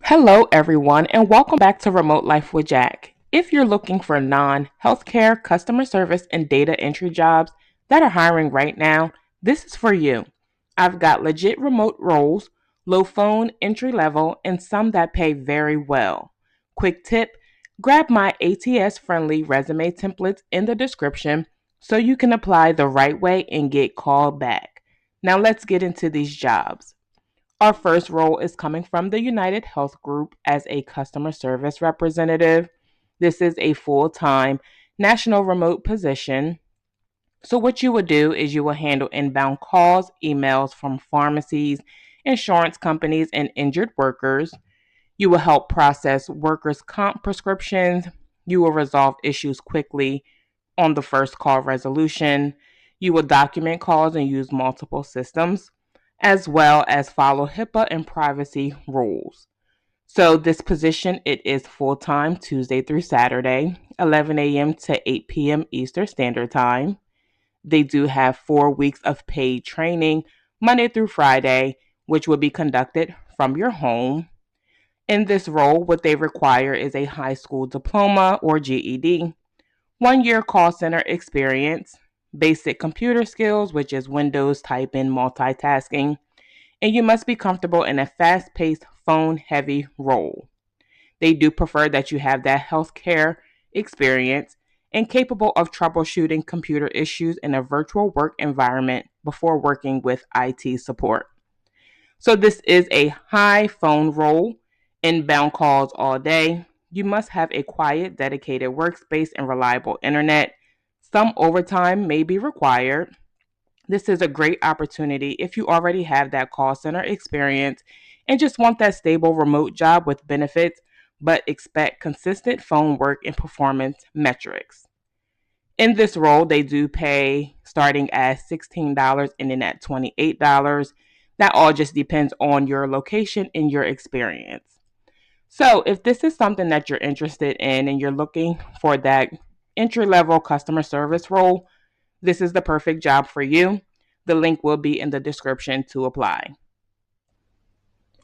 Hello, everyone, and welcome back to Remote Life with Jack. If you're looking for non-healthcare customer service and data entry jobs that are hiring right now, this is for you. I've got legit remote roles, low phone entry level, and some that pay very well. Quick tip, grab my ATS friendly resume templates in the description so you can apply the right way and get called back. Now let's get into these jobs. Our first role is coming from the United Health Group as a customer service representative. This is a full time national remote position. So, what you would do is you will handle inbound calls, emails from pharmacies, insurance companies, and injured workers. You will help process workers' comp prescriptions. You will resolve issues quickly on the first call resolution. You will document calls and use multiple systems, as well as follow HIPAA and privacy rules. So this position, it is full-time Tuesday through Saturday, 11 a.m. to 8 p.m. Eastern Standard Time. They do have 4 weeks of paid training, Monday through Friday, which will be conducted from your home. In this role, what they require is a high school diploma or GED, 1 year call center experience, basic computer skills, which is Windows typing, multitasking, and you must be comfortable in a fast paced, phone heavy role. They do prefer that you have that healthcare experience and capable of troubleshooting computer issues in a virtual work environment before working with IT support. So, this is a high phone role, inbound calls all day. You must have a quiet, dedicated workspace and reliable internet. Some overtime may be required. This is a great opportunity if you already have that call center experience and just want that stable remote job with benefits, but expect consistent phone work and performance metrics. In this role, they do pay starting at $16 and then at $28. That all just depends on your location and your experience. So, if this is something that you're interested in and you're looking for that entry level customer service role, this is the perfect job for you. The link will be in the description to apply.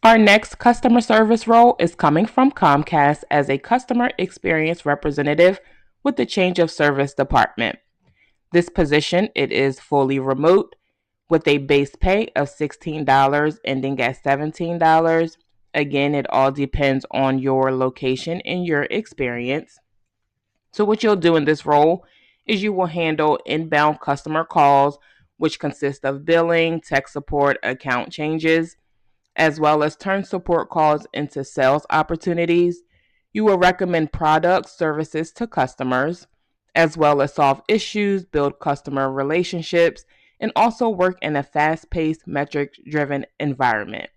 Our next customer service role is coming from Comcast as a customer experience representative with the change of service department. This position, it is fully remote with a base pay of $16 ending at $17. Again, it all depends on your location and your experience. So what you'll do in this role is you will handle inbound customer calls, which consist of billing, tech support, account changes, as well as turn support calls into sales opportunities. You will recommend products, services to customers, as well as solve issues, build customer relationships, and also work in a fast paced, metric driven environment.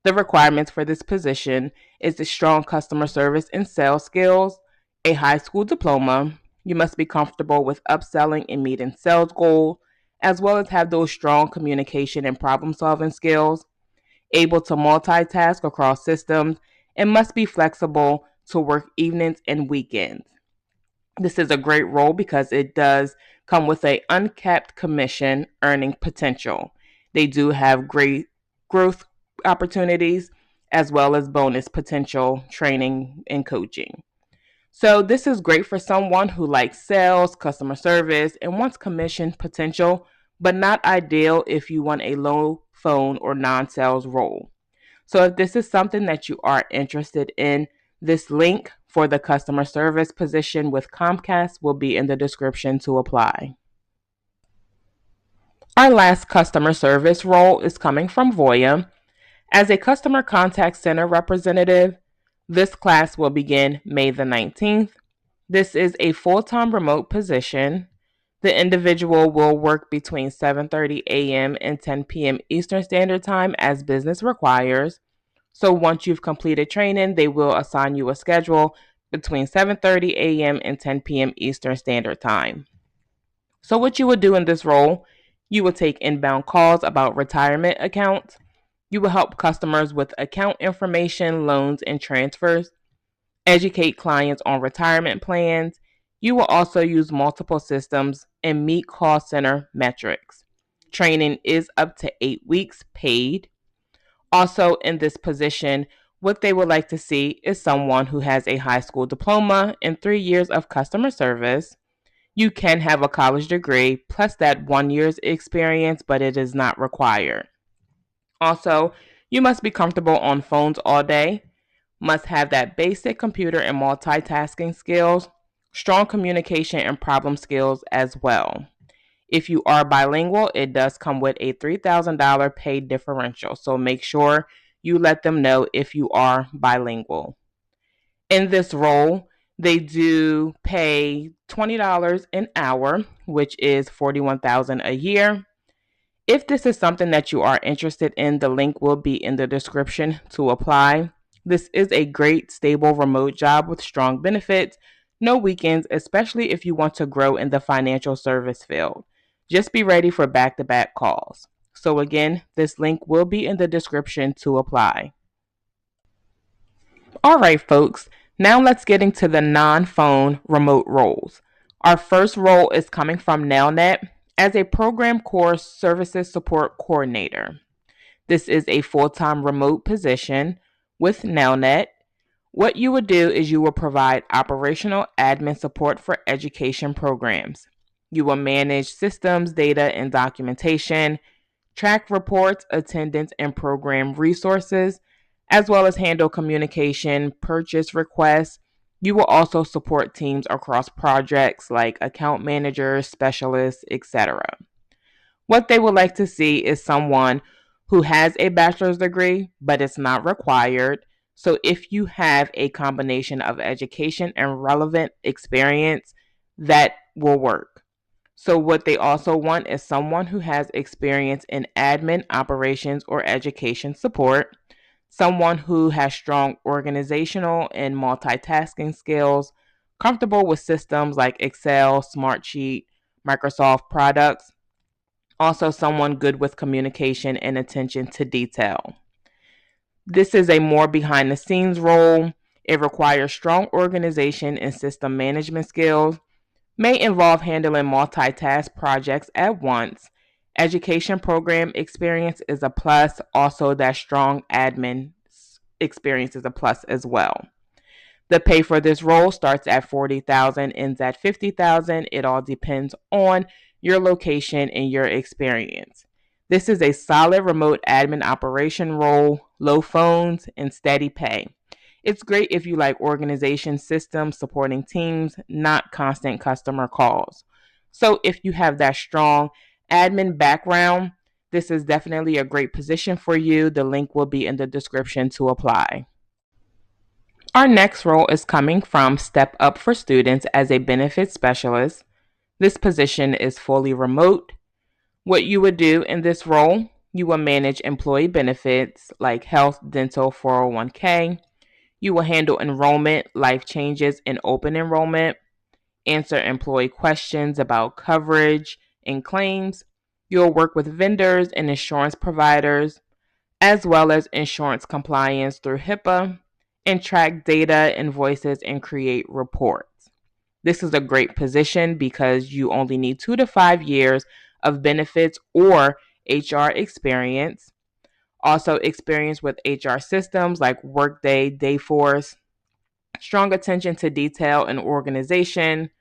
The requirements for this position is a strong customer service and sales skills, a high school diploma. You must be comfortable with upselling and meeting sales goals, as well as have those strong communication and problem solving skills, able to multitask across systems, and must be flexible to work evenings and weekends. This is a great role because it does come with a uncapped commission earning potential. They do have great growth opportunities as well as bonus potential training and coaching. So this is great for someone who likes sales, customer service, and wants commission potential, but not ideal if you want a low phone or non-sales role. So if this is something that you are interested in, this link for the customer service position with Comcast will be in the description to apply. Our last customer service role is coming from Voya. As a customer contact center representative, this class will begin May the 19th. This is a full-time remote position. The individual will work between 7:30 a.m. and 10 p.m. Eastern Standard Time as business requires. So once you've completed training, they will assign you a schedule between 7:30 a.m. and 10 p.m. Eastern Standard Time. So what you would do in this role, you will take inbound calls about retirement accounts. You will help customers with account information, loans, and transfers, educate clients on retirement plans. You will also use multiple systems and meet call center metrics. Training is up to 8 weeks paid. Also, in this position, What they would like to see is someone who has a high school diploma and 3 years of customer service. You can have a college degree plus that 1 year's experience, but it is not required. Also, you must be comfortable on phones all day, must have that basic computer and multitasking skills, strong communication and problem skills as well. If you are bilingual, it does come with a $3,000 pay differential, so make sure you let them know if you are bilingual. In this role, they do pay $20 an hour, which is $41,000 a year. If this is something that you are interested in, the link will be in the description to apply. This is a great, stable remote job with strong benefits, no weekends, especially if you want to grow in the financial service field. Just be ready for back to back calls. So, again, this link will be in the description to apply. All right, folks, now let's get into the non phone remote roles. Our first role is coming from Nailnet as a program core services support coordinator. This is a full time remote position with Nailnet. What you would do is you will provide operational admin support for education programs. You will manage systems, data, and documentation, track reports, attendance, and program resources, as well as handle communication, purchase requests. You will also support teams across projects like account managers, specialists, etc. What they would like to see is someone who has a bachelor's degree, but it's not required. So if you have a combination of education and relevant experience, that will work. So what they also want is someone who has experience in admin, operations, or education support, someone who has strong organizational and multitasking skills, comfortable with systems like Excel, Smartsheet, Microsoft products, also someone good with communication and attention to detail. This is a more behind the scenes role. It requires strong organization and system management skills, may involve handling multitask projects at once. Education program experience is a plus. Also, that strong admin experience is a plus as well. The pay for this role starts at $40,000, ends at $50,000. It all depends on your location and your experience. This is a solid remote admin operation role, low phones, and steady pay. It's great if you like organization systems, supporting teams, not constant customer calls. So if you have that strong admin background, this is definitely a great position for you. The link will be in the description to apply. Our next role is coming from Step Up for Students as a benefits specialist. This position is fully remote. What you would do in this role, you will manage employee benefits like health, dental, 401k. You will handle enrollment, life changes, and open enrollment, answer employee questions about coverage and claims. You'll work with vendors and insurance providers, as well as insurance compliance through HIPAA, and track data, invoices, and create reports. This is a great position because you only need 2 to 5 years of benefits or HR experience. Also, experience with HR systems like Workday, Dayforce, strong attention to detail and organization,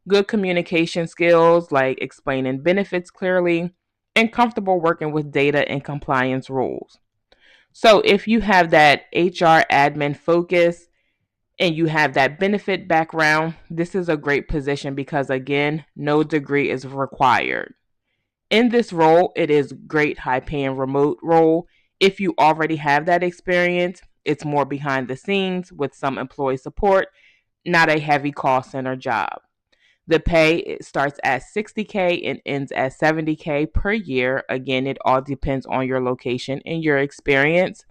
good communication skills like explaining benefits clearly, and comfortable working with data and compliance rules. So, if you have that HR admin focus and you have that benefit background, this is a great position because, again, no degree is required. In this role, it is great high paying remote role. If you already have that experience, it's more behind the scenes with some employee support, not a heavy call center job. The pay starts at $60K and ends at $70K per year. Again, it all depends on your location and your experience.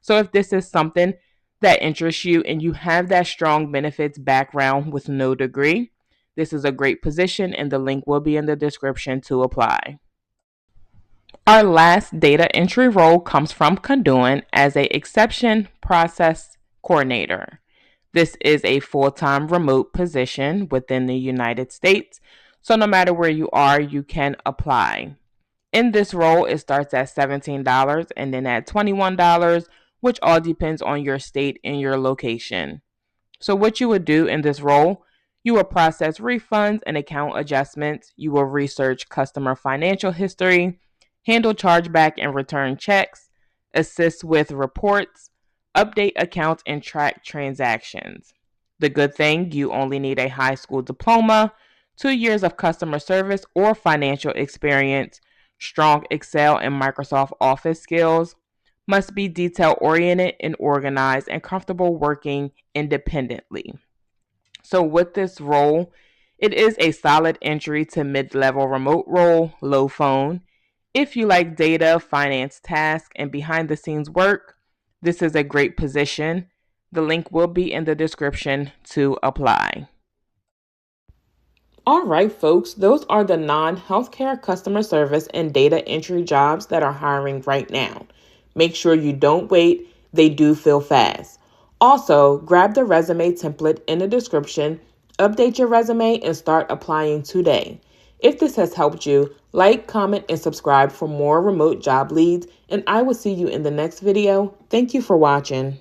So if this is something that interests you and you have that strong benefits background with no degree, this is a great position and the link will be in the description to apply. Our last data entry role comes from Conduent as a exception process coordinator. This is a full-time remote position within the United States, so no matter where you are, you can apply. In this role, it starts at $17 and then at $21 which all depends on your state and your location. So, what you would do in this role, you will process refunds and account adjustments, you will research customer financial history, handle chargeback and return checks, assist with reports, update accounts, and track transactions. The good thing, you only need a high school diploma, 2 years of customer service or financial experience, strong Excel and Microsoft Office skills, must be detail oriented and organized, and comfortable working independently. So, with this role, it is a solid entry to mid level remote role, low phone. If you like data, finance tasks, and behind the scenes work, this is a great position. The link will be in the description to apply. All right, folks, those are the non healthcare customer service and data entry jobs that are hiring right now. Make sure you don't wait, they do fill fast. Also, grab the resume template in the description, update your resume, and start applying today. If this has helped you, like, comment, and subscribe for more remote job leads, and I will see you in the next video. Thank you for watching.